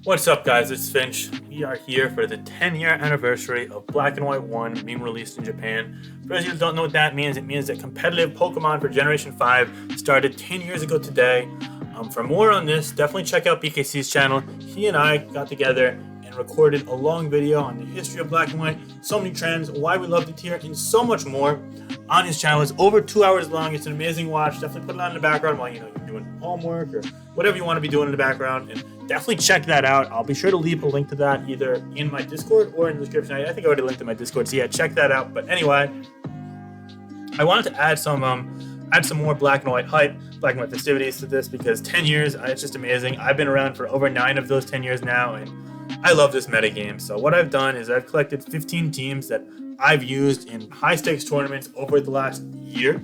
What's up, guys? It's Finch. We are here for the 10-year anniversary of Black and White 1 being released in Japan. For those of you who don't know what that means, it means that competitive Pokemon for Generation 5 started 10 years ago today. For more on this, definitely check out BKC's channel. He and I got together and recorded a long video on the history of Black and White, so many trends, why we loved it here, and so much more on his channel. It's over 2 hours long. It's an amazing watch. Definitely put it on in the background while you're doing homework or whatever you want to be doing in the background. And definitely check that out. I'll be sure to leave a link to that either in my Discord or in the description. I think I already linked to my Discord, so yeah, check that out. But anyway, I wanted to add some more Black and White hype, Black and White festivities to this because 10 years, it's just amazing. I've been around for over 9 of those 10 years now, and I love this metagame. So what I've done is I've collected 15 teams that I've used in high-stakes tournaments over the last year,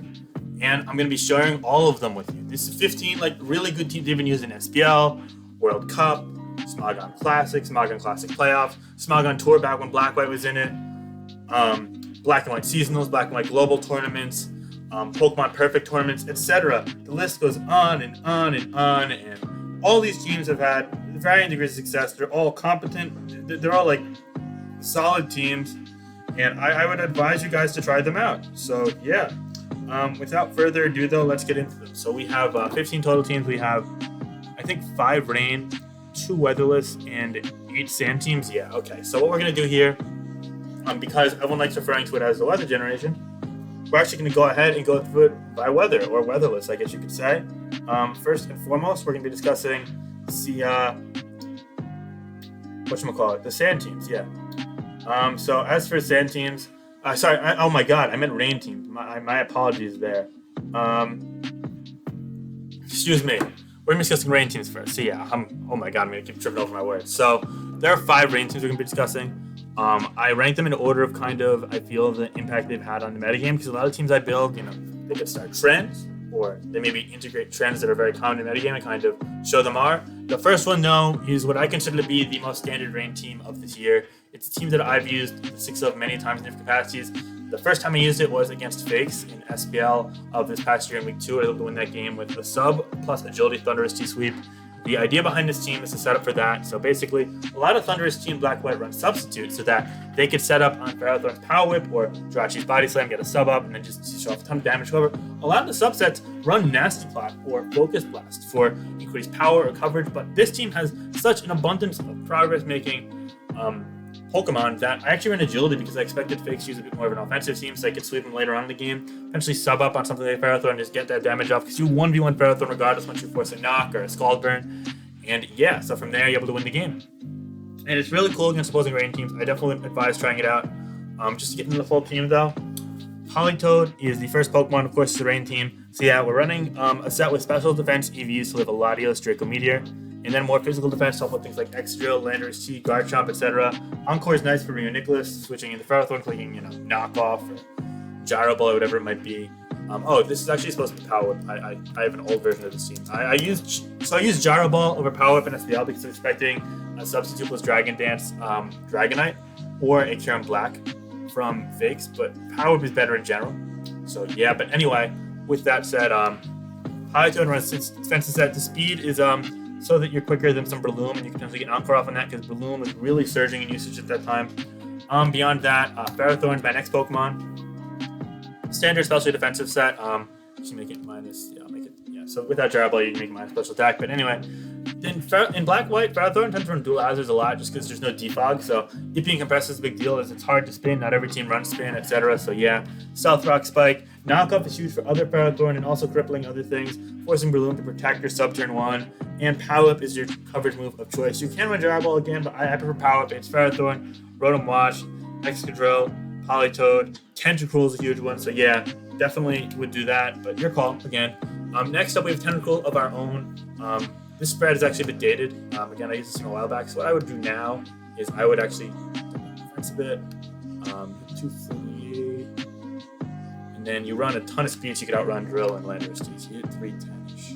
and I'm going to be sharing all of them with you. This is 15 really good teams they've been used in SPL, World Cup, Smogon Classic, Smogon Classic Playoffs, Smogon Tour back when Black White was in it, Black and White Seasonals, Black and White Global Tournaments, Pokemon Perfect Tournaments, etc. The list goes on and on and on, and all these teams have had varying degrees of success. They're all competent. They're all solid teams, and I would advise you guys to try them out. So yeah, without further ado though, let's get into them. So we have 15 total teams. We have, I think, 5 rain, 2 weatherless, and 8 sand teams. Yeah, okay. So what we're going to do here, because everyone likes referring to it as the weather generation, we're actually going to go ahead and go through it by weather, or weatherless, I guess you could say. First and foremost, we're going to be discussing the sand teams, yeah. So as for sand teams, oh my god, I meant rain teams. My apologies there. Excuse me. We're going to be discussing rain teams first. So yeah, oh my god, I'm going to keep tripping over my words. So there are 5 rain teams we're going to be discussing. I rank them in order of I feel the impact they've had on the metagame, because a lot of teams I build, they could start trends, or they maybe integrate trends that are very common in the metagame and kind of show them are. The first one, though, is what I consider to be the most standard rain team of this year. It's a team that I've used 6 of many times in different capacities. The first time I used it was against Fakes in SPL of this past year in Week 2. I was able to win that game with a sub plus agility Thundurus T-Sweep. The idea behind this team is to set up for that. So basically, a lot of Thundurus Team Black-White run substitutes so that they could set up on Ferrothorn's Power Whip or Jirachi's Body Slam, get a sub up, and then just show off a ton of damage. However, a lot of the subsets run Nasty Plot or Focus Blast for increased power or coverage, but this team has such an abundance of progress-making Pokemon that I actually ran Agility because I expected Fakes to use a bit more of an offensive team so I could sweep them later on in the game, eventually sub up on something like Ferrothorn and just get that damage off, because you 1v1 Ferrothorn regardless once you force a knock or a Scald Burn. And yeah, so from there you're able to win the game. And it's really cool against opposing rain teams. I definitely advise trying it out. Just to get into the full team though, Politoed is the first Pokemon, of course, it's a rain team. So yeah, we're running a set with special defense EVs to live Latios, Draco Meteor, and then more physical defense to help with things like X-Drill, Landorus T, Garchomp, etc. Encore is nice for Rio Nicholas, switching into Ferrothorn, clicking, Knockoff or Gyro Ball or whatever it might be. This is actually supposed to be Power Whip. I have an old version of this team. I used Gyro Ball over Power Whip in SPL because I was expecting a substitute plus Dragon Dance, Dragonite, or a Kyurem Black from Fakes, but Power Whip is better in general. So yeah, but anyway, with that said, Politoed runs defensive set. The speed is so that you're quicker than some Breloom, and you can potentially get Encore off on that because Breloom is really surging in usage at that time. Beyond that, Ferrothorn is my next Pokemon. Standard special defensive set. Just make it minus. Yeah, I'll make it. Yeah. So without Gyro Ball, you can make minus special attack. But anyway, in Black White, Ferrothorn tends to run dual hazards a lot just because there's no defog. So it being compressed is a big deal, as it's hard to spin. Not every team runs spin, etc. So yeah, Stealth Rock Spike. Knockoff is huge for other Ferrothorn and also crippling other things, forcing Breloom to protect your sub turn 1. And Power Whip is your coverage move of choice. You can run Gyro Ball again, but I prefer Power Whip. It's Ferrothorn, Rotom Wash, Excadrill, Politoed, Tentacruel is a huge one, so yeah, definitely would do that, but your call, again. Next up, we have Tentacruel of our own. This spread is actually a bit dated. Again, I used this a while back, so what I would do now is I would actually defense a bit, 248, and then you run a ton of speed so you could outrun Drill and Landorus T, so you hit 310-ish.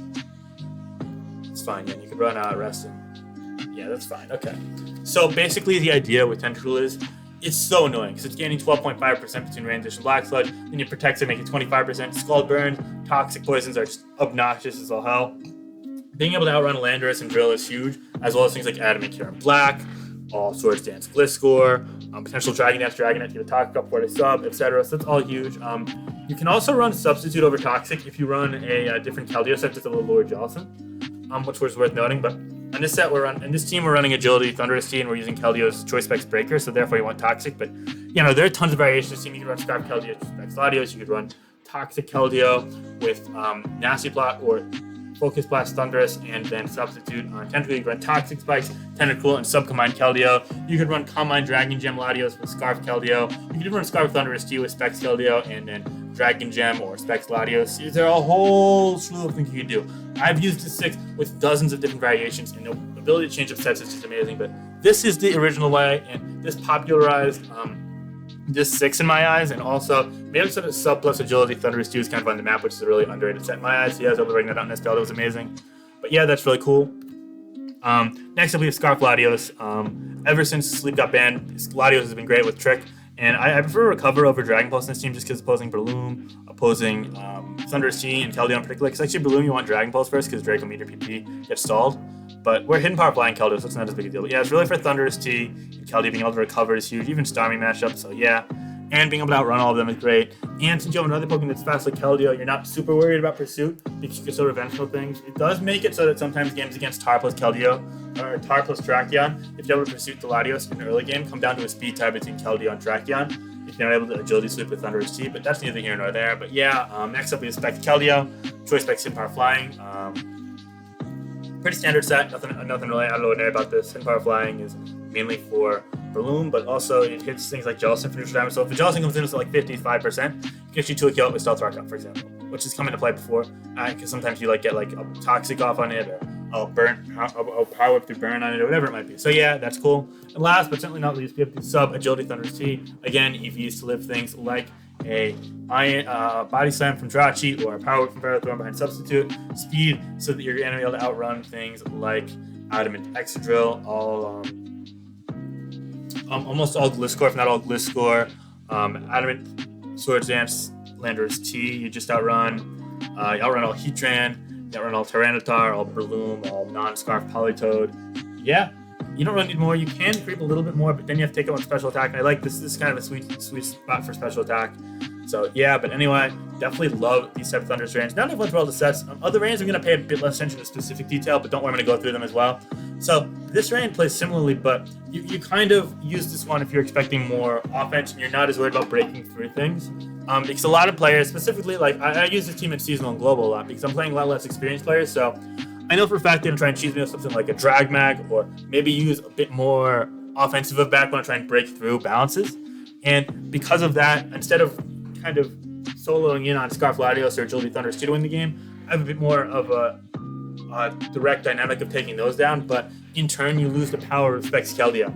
It's fine, yeah, you could run Rest and yeah, that's fine, okay. So basically the idea with Tentacruel is it's so annoying because it's gaining 12.5% between Rain Dish and Black Sludge. Then you protect it, make it 25%. Scald Burn, Toxic Poisons are just obnoxious as all hell. Being able to outrun Landorus and Drill is huge. as well as things like Adamant Cure and Black, all Swords Dance Gliscor, potential Dragon Dance, Dragonite, you Talk Up for the sub, etc. So that's all huge. You can also run Substitute over Toxic if you run a different Keldeo set that's a little lower Jellison, which was worth noting. But on this set, in this team, we're running Agility, Thundurus T, and we're using Keldeo's Choice Specs Breaker, so therefore you want Toxic. But, there are tons of variations in this team. You can run Scarf Keldeo, Specs Latios, you could run Toxic Keldeo with Nasty Plot or Focus Blast Thundurus, and then substitute on Tentacle. You could run Toxic Spikes, Tentacle, and Subcombine Keldeo. You could run Combine Dragon Gem Latios with Scarf Keldeo. You could even run Scarf Thundurus T with Specs Keldeo, and then Dragon Gem or Specs Latios. There are a whole slew of things you can do. I've used this 6 with dozens of different variations, and the ability to change up sets is just amazing. But this is the original way, and this popularized this 6 in my eyes, and also maybe sort of sub plus agility Thundurus 2 is kind of on the map, which is a really underrated set in my eyes. So yeah, I was able to bring that out in this build. It was amazing. But yeah, that's really cool. Next up we have Scarf Latios. Ever since Sleep got banned, Latios has been great with Trick, and I prefer Recover over Dragon Pulse in this team just because opposing Breloom, opposing Thundurus T, and Keldeo in particular. Because actually Breloom you want Dragon Pulse first because Draco Meteor PP gets stalled. But we're Hidden Power Flying Keldeo, so it's not as big a deal. But yeah, it's really for Thundurus T and Keldeo being able to recover is huge. Even Starmie matchup, so yeah. And being able to outrun all of them is great. And since you have another Pokemon that's fast like Keldeo, you're not super worried about Pursuit because you can still revenge things. It does make it so that sometimes games against Tar plus Keldeo or Tar plus Tracheon, if you're able to Pursuit the Latios in an early game, come down to a speed tie between Keldeo and Tracheon. If you're not able to Agility Sweep with Thundurus T, but that's neither here nor there. But yeah, next up we have Specs Keldeo, Choice Specs Hidden Power Flying. Pretty standard set, nothing really out of the ordinary about this. Hidden Power Flying is mainly for Breloom, but also it hits things like Jellison for neutral damage. So if the Jellison comes in at like 55%, it gets you to a kill with Stealth Rock Up, for example, which has come into play before. Because sometimes you get like a Toxic off on it, or a Power Whip through Burn on it, or whatever it might be. So yeah, that's cool. And last but certainly not least, we have the Sub Agility Thundurus T. Again, if you used to live things like a Body Slam from Drachi or a Power Whip from Ferrothorn behind Substitute, Speed, so that you're going to be able to outrun things like Adamant Excadrill, almost all Gliscor, if not all Gliscor, Adamant Swords Dance Landorus T. You just outrun all Heatran, you outrun all Tyranitar, all Breloom, all non-Scarf Politoed. Yeah, you don't really need more. You can creep a little bit more, but then you have to take it on special attack. And I like this. This is kind of a sweet spot for special attack. So yeah, but anyway, definitely love these type of Thundurus range. Now that I've went through all the sets, other ranges I'm going to pay a bit less attention to specific detail, but don't worry, I'm going to go through them as well. So this range plays similarly, but you kind of use this one if you're expecting more offense and you're not as worried about breaking through things. Because a lot of players, specifically, like I use this team in Seasonal and Global a lot because I'm playing a lot less experienced players, so I know for a fact they're going to try and cheese me with something like a Drag Mag, or maybe use a bit more offensive of back when I try and break through balances. And because of that, instead of kind of soloing in on Scarf Latios or Agility Thundurus to win the game, I have a bit more of a direct dynamic of taking those down, but in turn you lose the power of Specs Keldeo.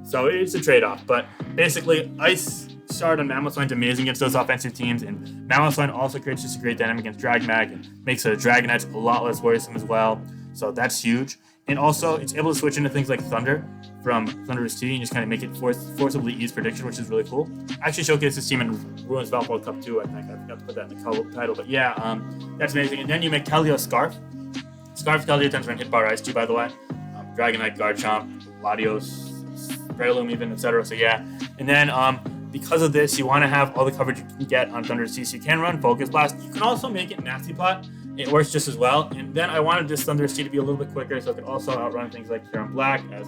So it's a trade-off, but basically Ice Shard on Mamoswine's amazing against those offensive teams, and Mamoswine also creates just a great dynamic against Dragmag and makes a Dragonite a lot less worrisome as well. So that's huge. And also, it's able to switch into things like Thunder from Thundurus T and just kind of make it forcibly ease prediction, which is really cool. I actually showcased this team in Ruins Valve World Cup 2, I think. I forgot to put that in the title. But yeah, that's amazing. And then you make Keldeo Scarf. Scarf Keldeo tends to run Hit Bar Ice too, by the way. Dragonite, Garchomp, Latios, Breloom even, etc. So yeah. And then because of this, you want to have all the coverage you can get on Thundurus T, so you can run Focus Blast. You can also make it Nasty Plot. It works just as well. And then I wanted this Thundurus T to be a little bit quicker, so it could also outrun things like Cure and Black, as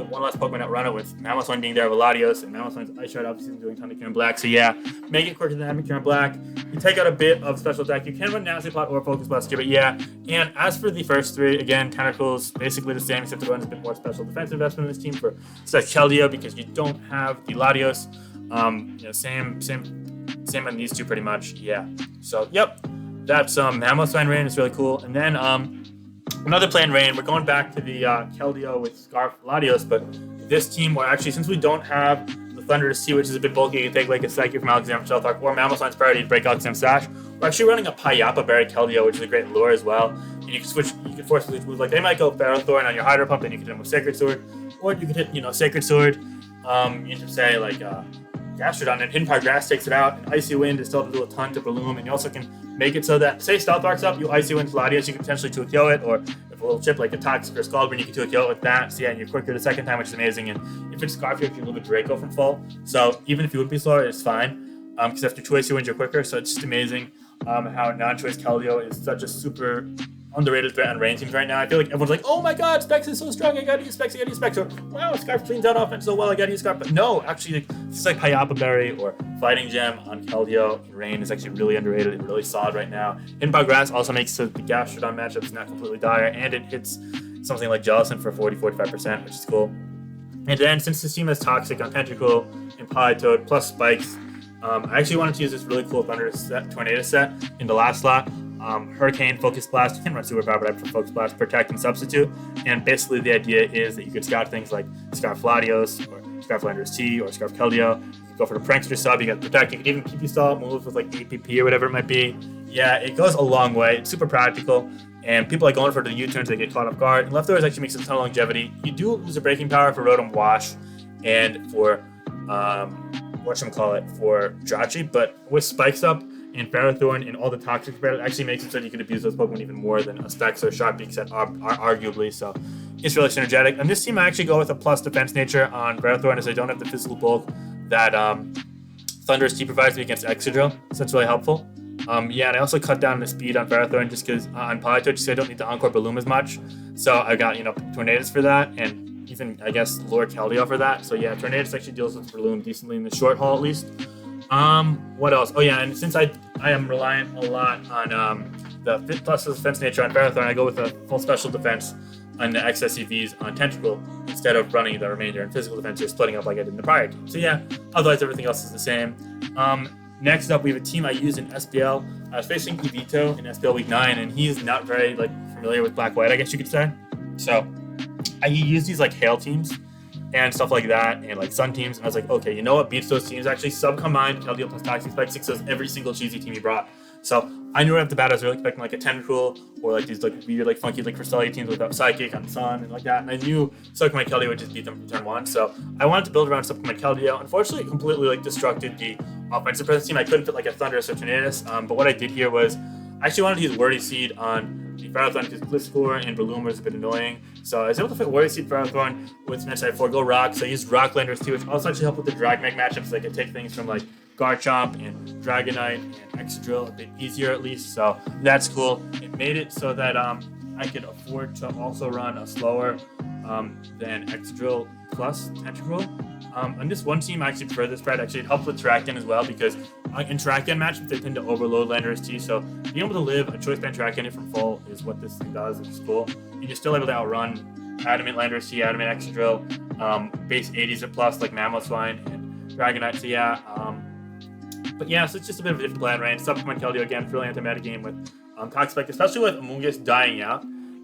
one last Pokemon outrun it with Mamoswine being there with Latios, and Mamoswine's Ice Shard obviously doing a ton of Cure and Black. So yeah, make it quicker than having Cure and Black. You take out a bit of special attack. You can run Nasty Plot or Focus Blast too, but yeah. And as for the first three, again, Tentacles basically the same, except it runs a bit more special defense investment in this team for Keldeo because you don't have the Latios. Same on these two pretty much. Yeah. So yep. That's Mamoswine Rain. It's really cool. And then another plan Rain. We're going back to the Keldeo with Scarf Latios, but this team, where actually, since we don't have the Thundurus T, which is a bit bulky, you can take like a Psychic from Alexander Stealth Rock or Mamoswine's Priority to break Alexander Sash. We're actually running a Payapa Berry Keldeo, which is a great lure as well. And you can switch, you can force switch moves like they might go Ferrothorn on your Hydro Pump, and you can hit them with Sacred Sword, or you could hit Sacred Sword. You can say like Gastrodon, and Hidden Power Grass takes it out, and Icy Wind is still to do a ton to Breloom, and you also can make it so that, say Stealth Rock's up, you Icy Wind Latios, you can potentially 2-KO it, or if a little chip like a Toxic or Scald, you can do a kill with that. So yeah, you're quicker the second time, which is amazing. And if it's Scarf, you're actually a little bit Draco from full. So even if you would be slower, it's fine. Because after choice, you win, you're quicker. So it's just amazing how non-choice Keldeo is such a super underrated threat on rain teams right now. I feel like everyone's like, oh my god, Specs is so strong, I gotta use Specs, Or, wow, Scarf cleans out offense so well, I gotta use Scarf. But no, actually, it's like Hayapa Berry or Fighting Gem on Keldeo in rain is actually really underrated and really solid right now. Inbound Grass also makes so the Gastrodon matchup is not completely dire, and it hits something like Jellicent for 40-45%, which is cool. And then since this team has Toxic on Tentacle and Politoed plus Spikes, I actually wanted to use this really cool Thundurus Tornado set in the last slot. Hurricane, Focus Blast, you can run Superpower, but I prefer Focus Blast, Protect, and Substitute. And basically the idea is that you could scout things like Scarf Latios, or Scarf Landorus T, or Scarf Keldeo. You can go for the Prankster sub, you got Protect, you can even keep your stall moves with like APP or whatever it might be. Yeah, it goes a long way. It's super practical. And people are going for the U-turns, they get caught off guard. And Leftovers actually makes a ton of longevity. You do lose a breaking power for Rotom Wash and for for Jirachi, but with Spikes up and Ferrothorn and all the Toxic spread, it actually makes it so that you can abuse those Pokemon even more than a Specs or a Shot Beak set are arguably. So it's really synergetic. On this team, I actually go with a plus defense nature on Ferrothorn as I don't have the physical bulk that Thundurus T provides me against Excadrill, so that's really helpful. And I also cut down the speed on Ferrothorn just because on Politoed, just so I don't need to Encore Balloon as much. So I got Tornadoes for that, and even I guess lure Keldeo for that. So yeah, Tornadoes actually deals with Balloon decently in the short haul at least. What else? Oh yeah, and since I am relying a lot on the plus defense nature on Ferrothorn, I go with a full special defense on the XSCVs on Tentacle instead of running the remainder in physical defense or splitting up like I did in the prior game. So yeah, otherwise everything else is the same. Next up, we have a team I used in SPL. I was facing Evito in SPL Week 9, and he's not very familiar with Black-White, I guess you could say. So I used these Hail teams and stuff like that, and Sun teams, and I was like, okay, you know what beats those teams? Actually, sub-combined Keldeo plus Toxic Spike 6 does every single cheesy team he brought. So I knew right off the bat I was really expecting a Tentacle or these weird funky Cresselia teams without Psychic on Sun and like that, and I knew Subcombined Keldeo would just beat them from turn 1. So I wanted to build around Subcombined Keldeo. Unfortunately, it completely destructed the offensive presence team. I couldn't fit a Thundurus or Tornadus, but what I did here was I actually wanted to use Wordy Seed on the Ferrothorn because Gliscor and Balloon was a bit annoying. So I was able to fit Wordy Seed Ferrothorn with Smash I forego Rock. So I used Rock Landers too, which also actually helped with the Dragmag matchups. So I could take things from Garchomp and Dragonite and Excadrill a bit easier at least. So that's cool. It made it so that I could afford to also run a slower than Excadrill plus Tentacle. On this one team, I actually prefer this spread. Actually, it helps with Terrakion as well because in Terrakion matchups, they tend to overload Landorus T. So being able to live a choice band Terrakion it from full is what this thing does, which is cool. And you're still able to outrun Adamant Landorus T, Adamant Excadrill, base 80s or plus Mamoswine and Dragonite. So yeah, but yeah, so it's just a bit of a different plan, right? Subcombined Keldeo again, really anti-meta game with Toxic Spike, especially with Amoonguss dying out.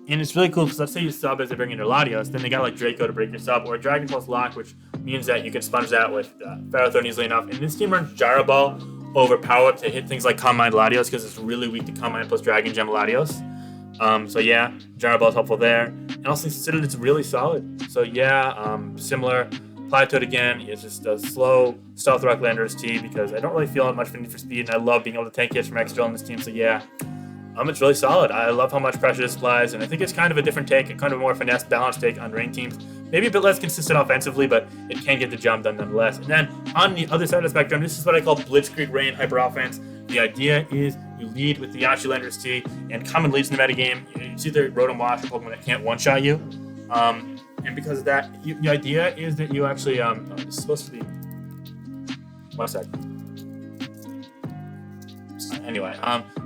And it's really cool because let's say you sub as they bring in their Latios, then they got Draco to break your sub, or Dragon plus Lock, which means that you can sponge that with Ferrothorn easily enough. And this team runs Gyro Ball over Power Up to hit things like Calm Mind Latios because it's really weak to Calm Mind plus Dragon Gem Latios. So yeah, Gyro Ball is helpful there. And also considered it's really solid. So yeah, similar. Politoed again is just a slow Stealth Rock Landorus T because I don't really feel much of a need for speed, and I love being able to tank hits from Excadrill on this team. So yeah. It's really solid. I love how much pressure it applies, and I think it's kind of a different take, a kind of a more finesse, balanced take on rain teams. Maybe a bit less consistent offensively, but it can get the job done nonetheless. And then on the other side of the spectrum, this is what I call Blitzkrieg Rain Hyper Offense. The idea is you lead with the Yachi Landorus T, and common leads in the metagame. It's either Rotom Wash or Pokemon that can't one-shot you. And because of that, the idea is that you actually, it's supposed to be, 1 sec. Anyway,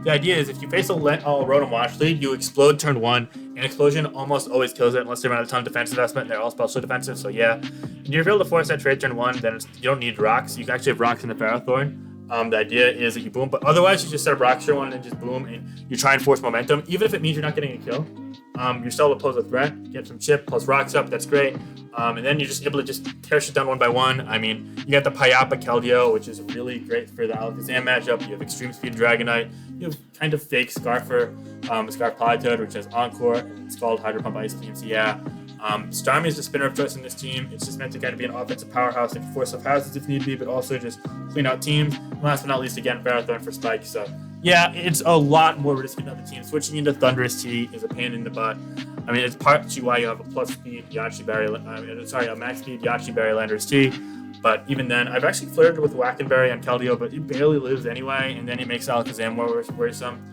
the idea is if you face a Rotom Wash lead, you explode turn 1, and Explosion almost always kills it unless they run a ton of defense investment, and they're all special defensive, so yeah. And you're able to force that trade turn 1, then you don't need rocks. You can actually have rocks in the Ferrothorn. The idea is that you boom, but otherwise you just set up rocks turn 1 and just boom, and you try and force momentum, even if it means you're not getting a kill. You're still able to pose a threat, get some chip, plus rocks up, that's great. And then you're just able to just tear shit down one by one. I mean, you got the Payapa Keldeo, which is really great for the Alakazam matchup. You have Extreme Speed Dragonite. You have kind of fake Scarfer, Scarf Politoed, which has Encore, and it's called Hydro Pump Ice Beam. So yeah, Starmie is the spinner of choice in this team. It's just meant to kind of be an offensive powerhouse and force up houses if need be, but also just clean out teams. And last but not least, again, Ferrothorn for Spike. So yeah, it's a lot more risky than other teams. Switching into Thundurus T is a pain in the butt. I mean, it's partly why you have a plus speed Yachi Berry, a max speed Yachi Berry Landorus T. But even then, I've actually flirted with Wackenberry on Keldeo, but it barely lives anyway, and then it makes Alakazam more worrisome.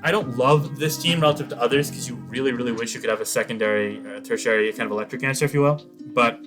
I don't love this team relative to others because you really, really wish you could have a secondary, tertiary kind of electric answer, if you will. But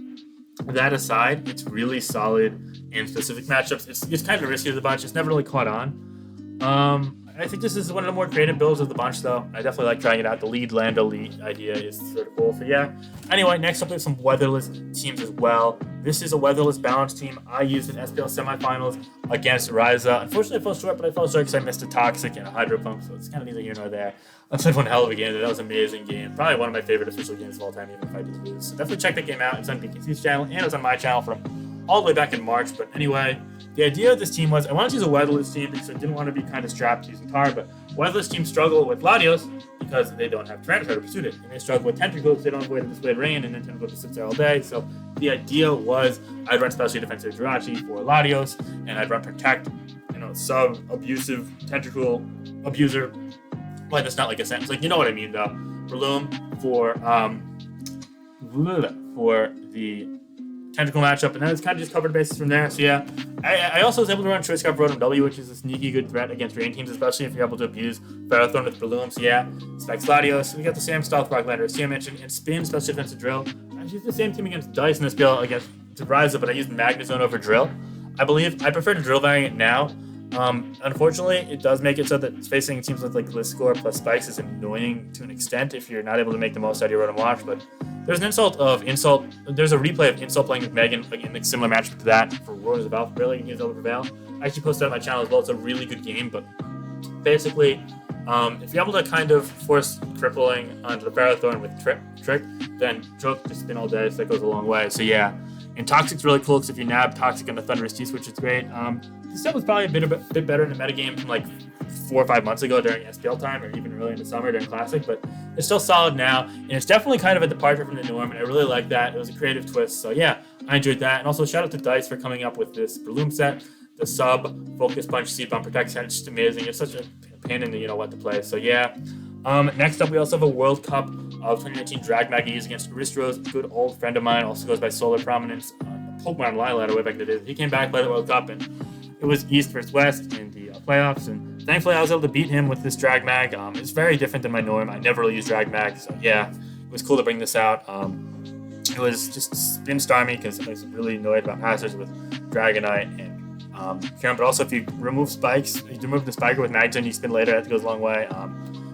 that aside, it's really solid in specific matchups. It's kind of risky of the bunch. It's never really caught on. I think this is one of the more creative builds of the bunch, though. I definitely like trying it out. The lead Lando lead idea is sort of cool. So yeah. Anyway, next up we have some weatherless teams as well. This is a weatherless balance team I used in SPL semifinals against Ryza. Unfortunately, I fell short, but I fell short because I missed a Toxic and a Hydro Pump, so it's kind of neither here nor there. I played one hell of a game. That was an amazing game. Probably one of my favorite official games of all time, even if I did lose. So definitely check that game out. It's on BKC's channel, and it's on my channel from all the way back in March. But anyway, the idea of this team was I wanted to use a weatherless team because I didn't want to be kind of strapped using Tar, but weatherless teams struggle with Latios because they don't have Tyranitar to pursue it, and they struggle with Tentacles because they don't avoid the displayed rain, and then Tentacles just sits there all day. So the idea was I'd run Specially Defensive Jirachi for Latios, and I'd run Protect, sub-abusive Tentacle abuser. Well, that's not like a sentence. Like, you know what I mean, though. Breloom for the Tentacle matchup, and then it's kind of just covered bases from there. So yeah, I also was able to run Choice Scarf Rotom W, which is a sneaky good threat against rain teams, especially if you're able to abuse Ferrothorn with Breloom. So yeah, Specs Latios. We got the same Stealth Rock Landorus T I mentioned, and Spin Special Defensive Drill. I used the same team against Dice in this build against Ryza, but I used Magnezone over Drill. I believe I prefer the Drill variant now. Unfortunately, it does make it so that facing teams with like Gliscor plus Spikes is annoying to an extent if you're not able to make the most out of your Rotom Wash, but there's an Insult. There's a replay of Insult playing with Megan like, in a similar matchup to that for Roars of Alpha. Really, you can able to prevail. I actually posted on my channel as well. It's a really good game, but basically, if you're able to kind of force crippling onto the Ferrothorn with Trick, then Choke just spin all day, so that goes a long way. So yeah, and Toxic's really cool because if you nab Toxic on the Thundurus T-Switch, it's great. This set was probably a bit better in the metagame from like 4 or 5 months ago during SPL time, or even early in the summer during Classic, but it's still solid now, and it's definitely kind of a departure from the norm, and I really like that. It was a creative twist, so yeah, I enjoyed that. And also shout out to Dice for coming up with this Breloom set, the sub Focus Punch Seed Bomb Protect set. It's just amazing. It's such a pain in the what to play. So yeah. Next up, we also have a World Cup of 2019 Drag Mag used against Aristos, a good old friend of mine, also goes by Solar Prominence, Pokemon Lilatter way back in the day. He came back, played the World Cup, and it was East versus West in the playoffs, and thankfully I was able to beat him with this Drag Mag. It's very different than my norm. I never really use Drag Mag, so yeah, it was cool to bring this out. It was just spin Starmie because I was really annoyed about passers with Dragonite and Karen, but also if you remove spikes, you remove the spiker with Magnezone, you spin later, that goes a long way.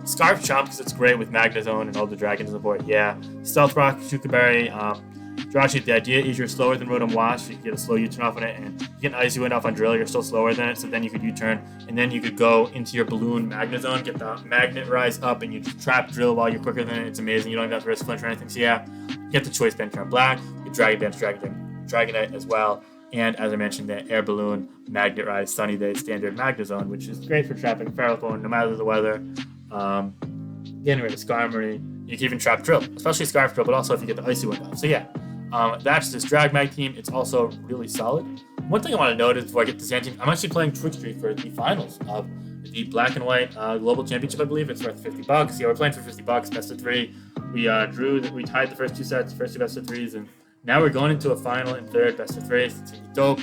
Scarf Chomp because it's great with Magnezone and all the dragons on the board. Yeah, Stealth Rock, Shukaberry, Jirachi, the idea is you're slower than Rotom Wash, you can get a slow U-turn off on it, and you get an Icy Wind off on Drill, you're still slower than it, so then you could U-turn, and then you could go into your Balloon Magnezone, get the Magnet Rise up, and you just trap Drill while you're quicker than it. It's amazing, you don't even have to risk flinch or anything. So yeah, get the Choice Band turn black, you Dragon Dance, Dragonite as well, and as I mentioned, the Air Balloon, Magnet Rise, Sunny Day, Standard Magnezone, which is great for trapping Ferrothorn no matter the weather. Getting rid of Skarmory, you can even trap Drill, especially Scarf Drill, but also if you get the Icy Wind off. So yeah. That's this Drag Mag team. It's also really solid. One thing I want to note is before I get to Sand Team, I'm actually playing Trick Street for the finals of the Black and White Global Championship, I believe. It's worth $50. Yeah, we're playing for $50, best of 3. We tied the first 2 sets, first 2 best of 3s, and now we're going into a final in third, best of 3. It's dope.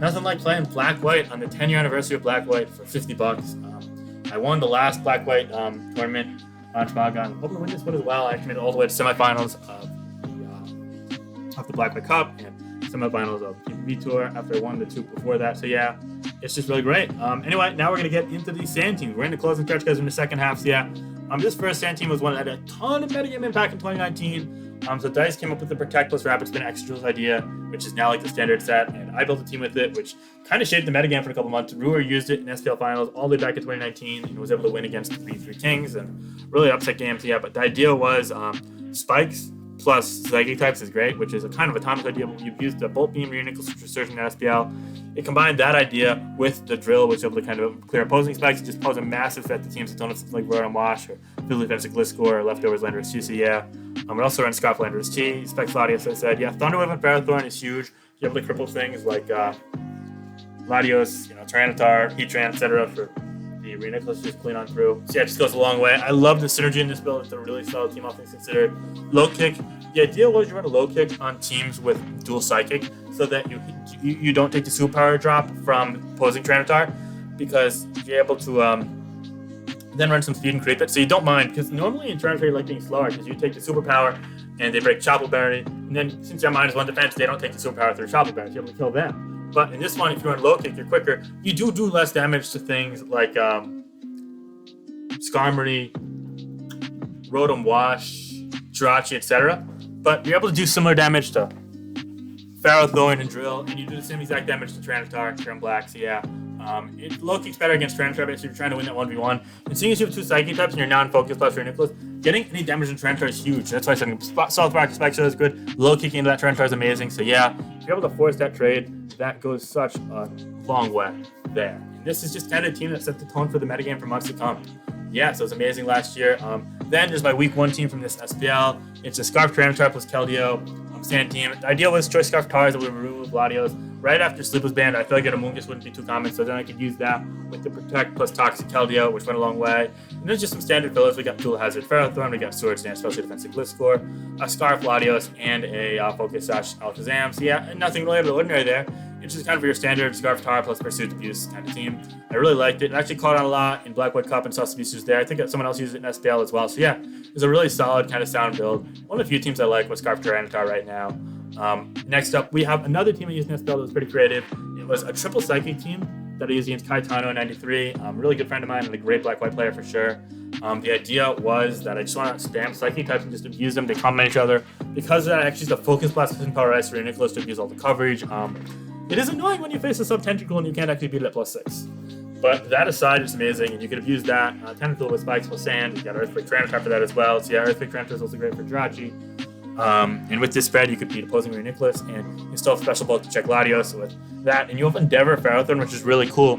Nothing like playing Black White on the 10-year anniversary of Black White for $50. I won the last Black White tournament on Toboggan. I'm hoping to win this one as well. I actually made it all the way to semifinals of the Black White Cup and semifinals of PvP Tour after I won the 2 before that. So yeah, it's just really great. Anyway, now we're going to get into the Sand Teams. We're in the closing stretch, guys, in the second half. So yeah, this first Sand Team was one that had a ton of metagame impact in 2019. So Dice came up with the Protect plus Rapid Spin Extra Drills idea, which is now like the standard set, and I built a team with it, which kind of shaped the metagame for a couple months. Ruhr used it in SPL Finals all the way back in 2019 and was able to win against the B3 Kings and really upset games. Yeah, but the idea was Spikes plus Psychic types is great, which is a kind of atomic idea. You've used the Bolt Beam, Renickel, Resurgent, and SPL. It combined that idea with the Drill, which is able to kind of clear opposing spikes and just pose a massive threat to teams that don't have something like Rotom Wash or Fiddly Defensive Gliscor or Leftovers Landorus T. So yeah, it also runs Scarf Landorus T, Specs Latios, as I said. Yeah, Thunderwave and Ferrothorn is huge. You're able to cripple things like Latios, Tyranitar, Heatran, etc. for the Reuniclus just clean on through. So yeah, it just goes a long way. I love the synergy in this build. It's a really solid team, all things considered. Low kick. The idea was you run a low kick on teams with dual psychic, so that you don't take the superpower drop from opposing Tyranitar, because you're able to then run some speed and creep it. So you don't mind, because normally in Tyranitar you like being slower, because you take the superpower and they break Chopple Berry, and then since you're -1 defense, they don't take the superpower through Chopple Berry, so you're able to kill them. But in this one, if you run low kick, you're quicker. You do less damage to things like Skarmory, Rotom Wash, Jirachi, etc. But you're able to do similar damage to Ferrothorn and Drill, and you do the same exact damage to Tyranitar, Turn Black. So yeah, low kick's better against Tyranitar, basically you're trying to win that 1v1. And seeing as you have 2 Psychic types and you're non-focused plus Reuniclus, getting any damage in Tyranitar is huge. That's why I said Solid Rock Spike Shot is good. Low kicking into that Tyranitar is amazing. So yeah, if you're able to force that trade, that goes such a long way there. And this is just kind of a team that set the tone for the metagame for months to come. Yeah, so it was amazing last year. Then there's my week 1 team from this SPL. It's a Scarf Tyranitar plus Keldeo Sand team. The idea was choice Scarf Tars that would remove Latios. Right after Sleep was banned, I feel like an Amoonguss wouldn't be too common, so then I could use that with the Protect plus Toxic Keldeo, which went a long way. And there's just some standard fillers. We got Dual Hazard Ferrothorn, we got Swords Dance, Especially Defensive Gliscor, a Scarf Latios, and a Focus Sash Alakazam. So yeah, nothing really out of the ordinary there. It's just kind of your standard Scarf Tar plus Pursuit Abuse kind of team. I really liked it. It actually caught on a lot in Black White Cup and saw some users there. I think that someone else used it in SPL as well. So yeah, it was a really solid kind of sound build. One of the few teams I like was Scarf Tyranitar right now. Next up, we have another team I used in SPL that was pretty creative. It was a triple Psychic team that I used against Kaitano in 93. Really good friend of mine and a great Black-White player for sure. The idea was that I just want to spam Psychic types and just abuse them. They complement each other. Because of that, I actually used a Focus Blast and Power Ice for Reuniclus to abuse all the coverage. It is annoying when you face a Sub-Tentacle and you can't actually beat it at +6. But that aside, it's amazing, and you could abuse that. Tentacle with Spikes plus Sand. You got Earthquake Tyranitar for that as well. So yeah, Earthquake Tyranitar is also great for Jirachi. And with this spread, you could beat opposing Reuniclus and install Special Bulk to check Latios with that. And you have Endeavor Ferrothorn, which is really cool.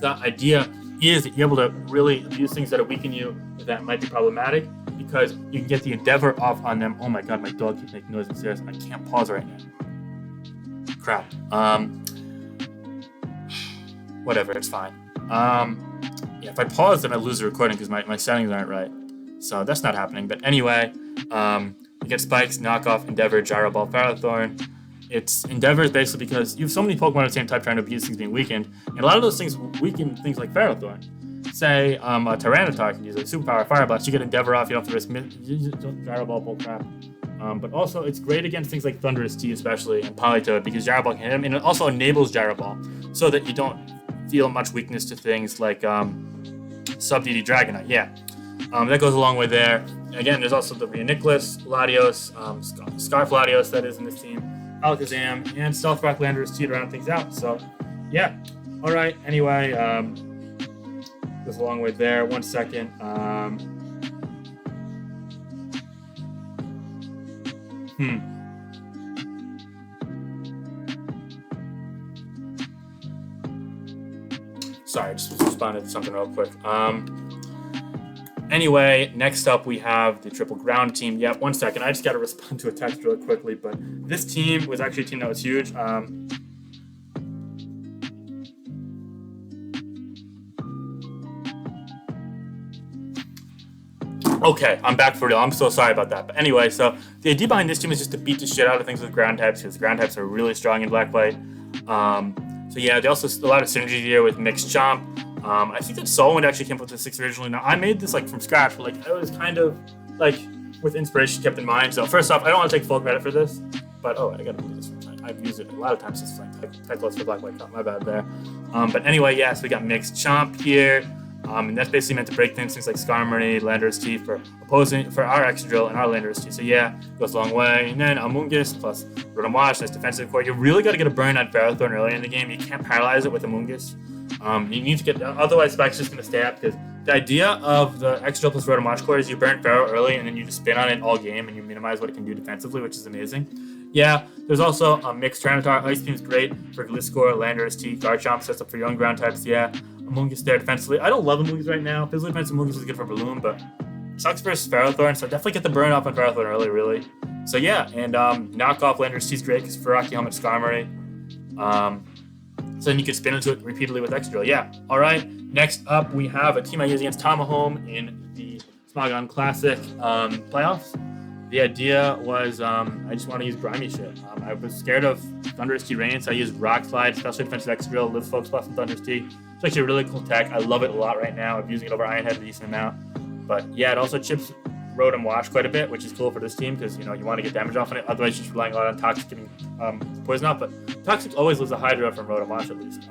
The idea is that you're able to really abuse things that weaken you that might be problematic, because you can get the Endeavor off on them. Oh my god, my dog keeps making noise upstairs. I can't pause right now. Crap. Whatever, it's fine. Yeah, if I pause, then I lose the recording because my settings aren't right. So that's not happening. But anyway, you get Spikes, Knockoff, Endeavor, Gyro Ball, Ferrothorn. It's Endeavor is basically because you have so many Pokemon of the same type trying to abuse things being weakened, and a lot of those things weaken things like Ferrothorn. Say a Tyranitar can use a Superpower Fire Blast. You get Endeavor off, you don't have to risk Gyro Ball, bull crap. But also, it's great against things like Thundurus T, especially, and Politoed, because Gyro Ball can hit him, and it also enables Gyro Ball, so that you don't feel much weakness to things like Sub-DD Dragonite. Yeah, that goes a long way there. Again, there's also the Reuniclus, Latios, Scarf Latios that is in this team, Alakazam, and Stealth Rock Landorus to round things out. So, yeah. All right. Anyway, goes a long way there. 1 second. Sorry, I just responded to something real quick. Anyway, next up we have the triple ground team. Yep, 1 second. I just got to respond to a text really quickly, but this team was actually a team that was huge. Okay, I'm back for real. I'm so sorry about that. But anyway, so the idea behind this team is just to beat the shit out of things with ground types, because ground types are really strong in Black-White. So yeah, they also a lot of synergy here with Mixed Chomp. I think that Solwind actually came up with the 6 originally. Now, I made this like from scratch, but like I was kind of like with inspiration kept in mind. So first off, I don't want to take full credit for this, but I gotta do this from time. I've used it a lot of times since like Typhlops for Black-White Cup. My bad there. But anyway, yeah, so we got Mixed Chomp here. And that's basically meant to break things like Skarmory, Landorus T for our Extra Drill and our Landorus T. So yeah, goes a long way. And then Amoonguss plus Rotom Wash, nice defensive core. You really got to get a burn on Ferrothorn early in the game. You can't paralyze it with Amoonguss. You need to get, otherwise Spike's just going to stay up, because the idea of the Extra Drill plus Rotom Wash core is you burn Ferro early and then you just spin on it all game and you minimize what it can do defensively, which is amazing. Yeah, there's also a Mixed Tyranitar. Ice Beam's great for Gliscor, Landorus T, Garchomp sets up for your own ground types. Yeah. Amoonguss there defensively. I don't love Amoonguss right now. Physically defensive Amoonguss is good for Balloon, but sucks versus Ferrothorn, so definitely get the burn off on Ferrothorn early, really. So yeah, and knockoff Landorus T is great because Ferroki Helmet Skarmory. So then you could spin into it repeatedly with X-Drill. Yeah. All right. Next up, we have a team I used against Tomahome in the Smogon Classic playoffs. The idea was I just want to use grimy shit. I was scared of Thundurus T Rain, so I used Rock Slide, Special Defensive X-Drill, Live Focus Plus, and Thundurus T. It's actually a really cool tech. I love it a lot right now. I'm using it over Iron Head a decent amount. But yeah, it also chips Rotom Wash quite a bit, which is cool for this team because, you know, you want to get damage off on it. Otherwise, you're just relying a lot on Toxic getting poison off. But Toxic always loses a Hydra from Rotom Wash at least.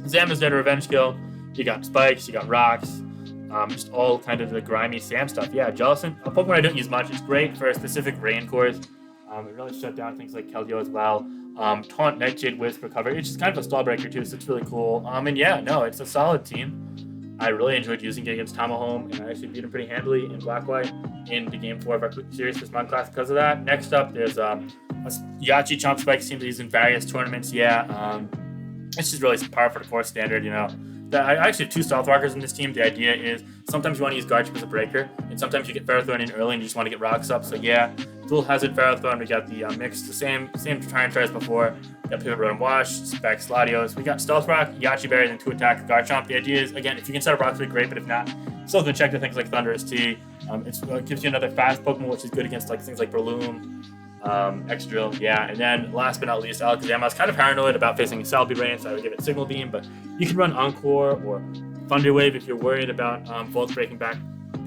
Zam is there to Revenge Kill. You got Spikes, you got Rocks. Just all kind of the grimy Sam stuff. Yeah, Jellicent, a Pokemon I don't use much. It's great for specific rain cores. It really shut down things like Keldeo as well. Taunt, Nightshade, Wisp, Recover. It's just kind of a stall breaker too, so it's really cool. And yeah, no, it's a solid team. I really enjoyed using it against Tomahome, and I actually beat him pretty handily in Black-White in the Game 4 of our series for Smog Class because of that. Next up, there's a Yachi Chomp Spike team that used in various tournaments. Yeah, it's just really par for the course standard, you know. I actually have 2 Stealth Rockers in this team. The idea is sometimes you want to use Guard Chip as a breaker, and sometimes you get Ferrothorn in early and you just want to get rocks up. So yeah, Dual Hazard Ferrothorn. We got the mix, the same try and try as before. We got Pivot Rotom Wash, Specs, Latios. We got Stealth Rock, Yachi Berry, then 2 attack, Guard Chomp. The idea is, again, if you can set up rocks, great, but if not, still have to check the things like Thundurus T. It gives you another fast Pokemon, which is good against like things like Breloom. X-Drill, yeah, and then last but not least, Alakazam. I was kind of paranoid about facing a Salby Rain, so I would give it Signal Beam, but you can run Encore or Thunder Wave if you're worried about Volt breaking back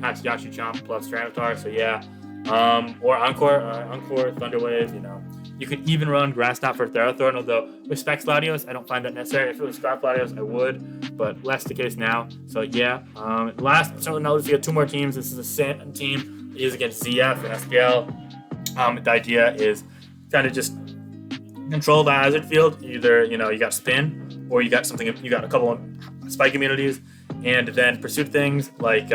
past Yachi Chomp plus Stranatar, so yeah, or Encore, Thunder Wave, you know. You could even run Grass Knot for Ferrothorn, although with Specs Latios, I don't find that necessary. If it was Scarf Latios, I would, but less the case now, so yeah. Last but certainly not least, we got 2 more teams. This is a team that is against ZF and SPL. The idea is kind of just control the hazard field. Either, you know, you got spin or you got a couple of spike immunities, and then pursue things like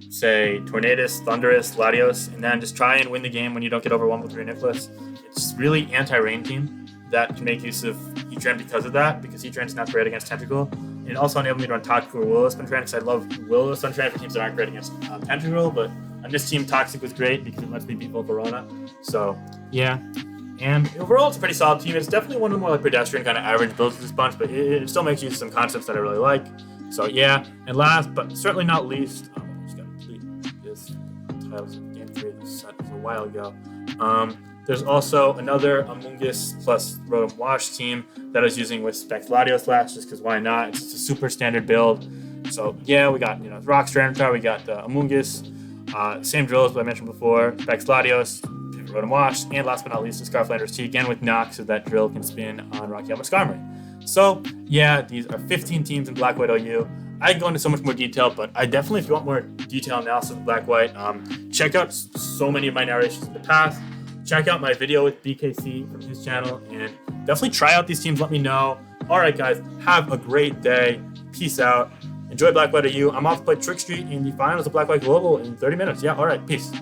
say Tornadus, Thundurus, Latios, and then just try and win the game when you don't get over 1 with 3 Niffless. It's really anti-rain team that can make use of Heatran because of that, because Heatran is not great against Tentacle. And it also enabled me to run Toxic or Will-O Suntran, because I love Will-O Suntran for teams that aren't great against Tentacle, but on this team, Toxic was great because it lets me beat Volcarona. So, yeah. And overall, it's a pretty solid team. It's definitely one of the more like pedestrian kind of average builds of this bunch, but it still makes use of some concepts that I really like. So, yeah. And last, but certainly not least, I just got to delete this title of Game 3 of this set was a while ago. There's also another Amoonguss plus Rotom Wash team that I was using with Specs Latios last, just because why not? It's just a super standard build. So, yeah, we got, you know, Rock Stranatar, we got Amoonguss. Same drills that I mentioned before, Specs Latios, Pivot Rotom Wash, and last but not least, the Scarflanders T, again with Nox, so that drill can spin on Rocky Elma Skarmory. So, yeah, these are 15 teams in Black-White OU. I can go into so much more detail, but I definitely, if you want more detailed analysis of Black-White, check out so many of my narrations in the past. Check out my video with BKC from his channel, and definitely try out these teams. Let me know. All right, guys, have a great day. Peace out. Enjoy Black-White OU. I'm off to play Trick Street in the finals of Black-White Global in 30 minutes. Yeah, all right, peace.